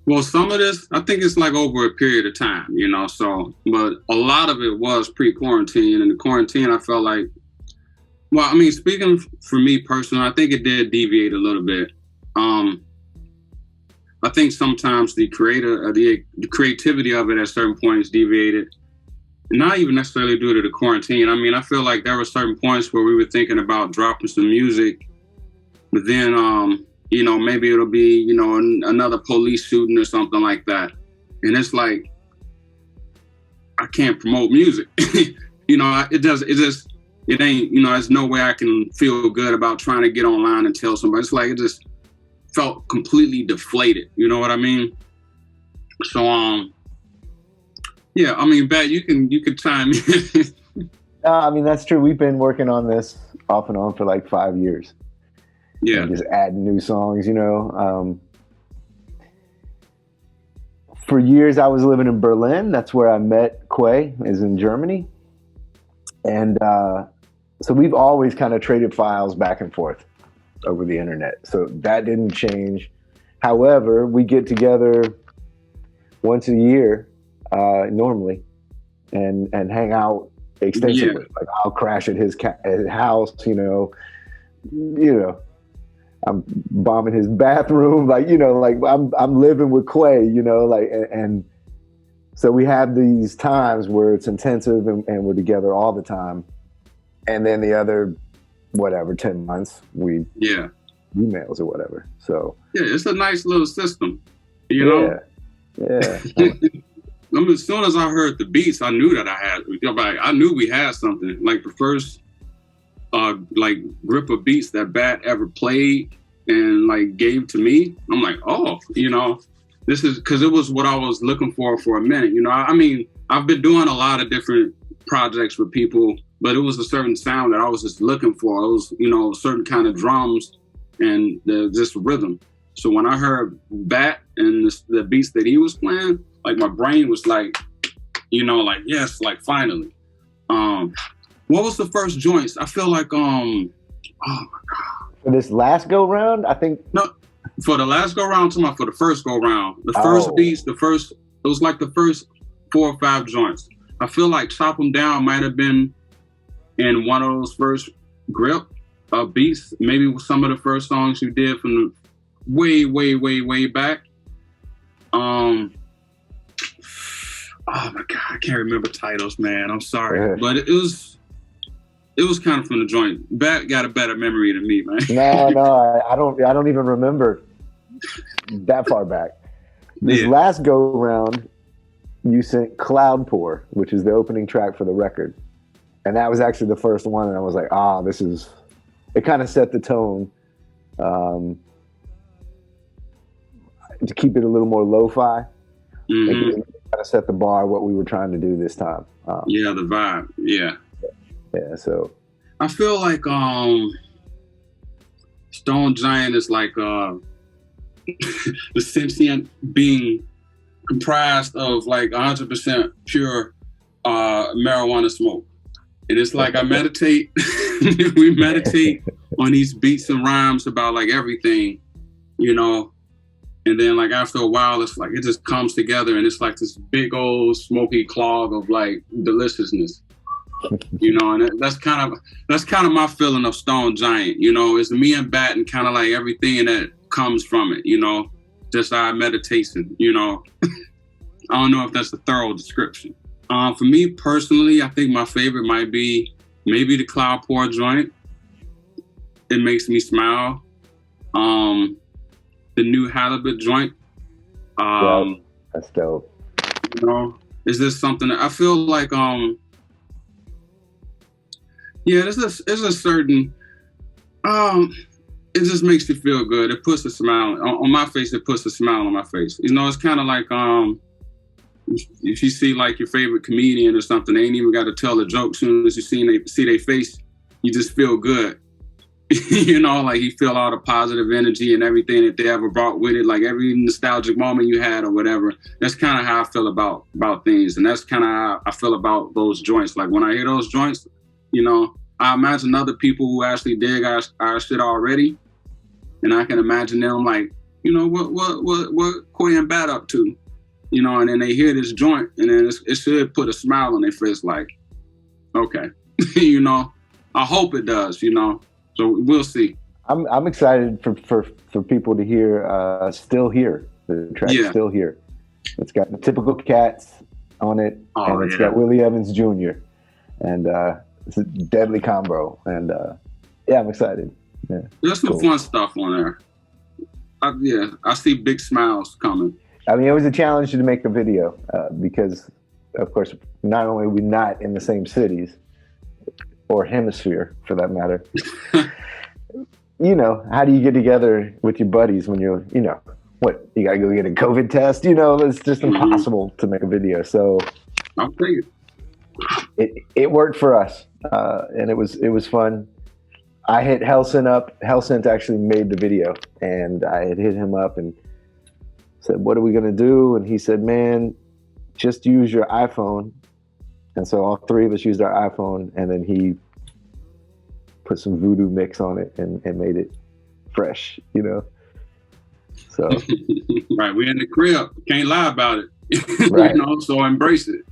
Well, some of this, I think it's like over a period of time, you know. So, but a lot of it was pre-quarantine, and the quarantine, I felt like, well, I mean, speaking for me personally, I think it did deviate a little bit. Um, I think sometimes the creativity of it at certain points deviated. Not even necessarily due to the quarantine. I mean, I feel like there were certain points where we were thinking about dropping some music, but then, you know, maybe it'll be, you know, another police shooting or something like that. And it's like, I can't promote music. You know, it ain't, you know, there's no way I can feel good about trying to get online and tell somebody. It's like, it just felt completely deflated. You know what I mean? So, yeah, I mean, Bat, you could chime in. I mean, that's true. We've been working on this off and on for like 5 years. Yeah. And just adding new songs, you know. For years, I was living in Berlin. That's where I met Quay, is in Germany. And so we've always kind of traded files back and forth over the internet. So that didn't change. However, we get together once a year, normally, and hang out extensively. Yeah. Like I'll crash at his house, you know, I'm bombing his bathroom, like, you know, like I'm living with Quay, you know, like, and so we have these times where it's intensive and we're together all the time. And then the other, whatever, 10 months, we emails or whatever. So yeah, it's a nice little system, you know? Yeah. I mean, as soon as I heard the beats, I knew that I knew we had something. Like the first like grip of beats that Bat ever played and like gave to me, I'm like, oh, you know, this is, because it was what I was looking for a minute. You know, I mean, I've been doing a lot of different projects with people, but it was a certain sound that I was just looking for. It was, you know, certain kind of drums and just rhythm. So when I heard Bat and the beats that he was playing, like my brain was like, you know, like, yes, like finally. What was the first joints? I feel like, oh my God. For this last go round, I think. No, for the last go round, for the first go round. The first beats, it was like the first 4 or 5 joints. I feel like Chop 'Em Down might have been in one of those first grip beats. Maybe some of the first songs you did from the way back. Oh my God, I can't remember titles, man. I'm sorry, but it was kind of from the joint. Bat got a better memory than me, man. No, I don't even remember that far back. This last go round, you sent Cloud Pour, which is the opening track for the record, and that was actually the first one. And I was like, it kind of set the tone. To keep it a little more lo-fi. Mm-hmm. Kind of set the bar what we were trying to do this time. The vibe. Yeah, so I feel like Stone Giant is like the sentient being comprised of like 100% pure marijuana smoke. And it's like I meditate, we meditate on these beats and rhymes about like everything, you know. And then like after a while, it's like it just comes together and it's like this big old smoky clog of like deliciousness, you know. And that's kind of my feeling of Stone Giant, you know. It's me and Bat and kind of like everything that comes from it, you know. Just our meditation, you know. I don't know if that's a thorough description. For me personally, I think my favorite might be maybe the Cloud Pour joint. It makes me smile. The new Halibut joint. That's dope. You know, is this something that I feel like? There's a certain. It just makes you feel good. It puts a smile on my face. It puts a smile on my face. You know, it's kind of like if you see like your favorite comedian or something, they ain't even got to tell a joke. Soon as you see their face, you just feel good. You know, like you feel all the positive energy and everything that they ever brought with it, like every nostalgic moment you had or whatever. That's kind of how I feel about things. And that's kind of how I feel about those joints. Like when I hear those joints, you know, I imagine other people who actually dig our shit already. And I can imagine them like what Quay and Bat up to? And then they hear this joint, and then it should put a smile on their face, like, okay, I hope it does, so we'll see. I'm excited for people to hear Still Here, the track Still Here. It's got the typical Cats on it, and it's got Willie Evans Jr. And it's a deadly combo, and I'm excited. Yeah, there's some fun stuff on there. I see big smiles coming. I mean, it was a challenge to make a video because, of course, not only are we not in the same cities or hemisphere, for that matter. How do you get together with your buddies when you're, what, you gotta go get a COVID test? It's just impossible to make a video. So I'll tell you, it worked for us, and it was fun. I hit Helson up. Helson actually made the video, and I had hit him up and said, "What are we gonna do?" And he said, "Man, just use your iPhone." And so all three of us used our iPhone, and then he put some voodoo mix on it and made it fresh, So right, we're in the crib, can't lie about it. Right. So embrace it,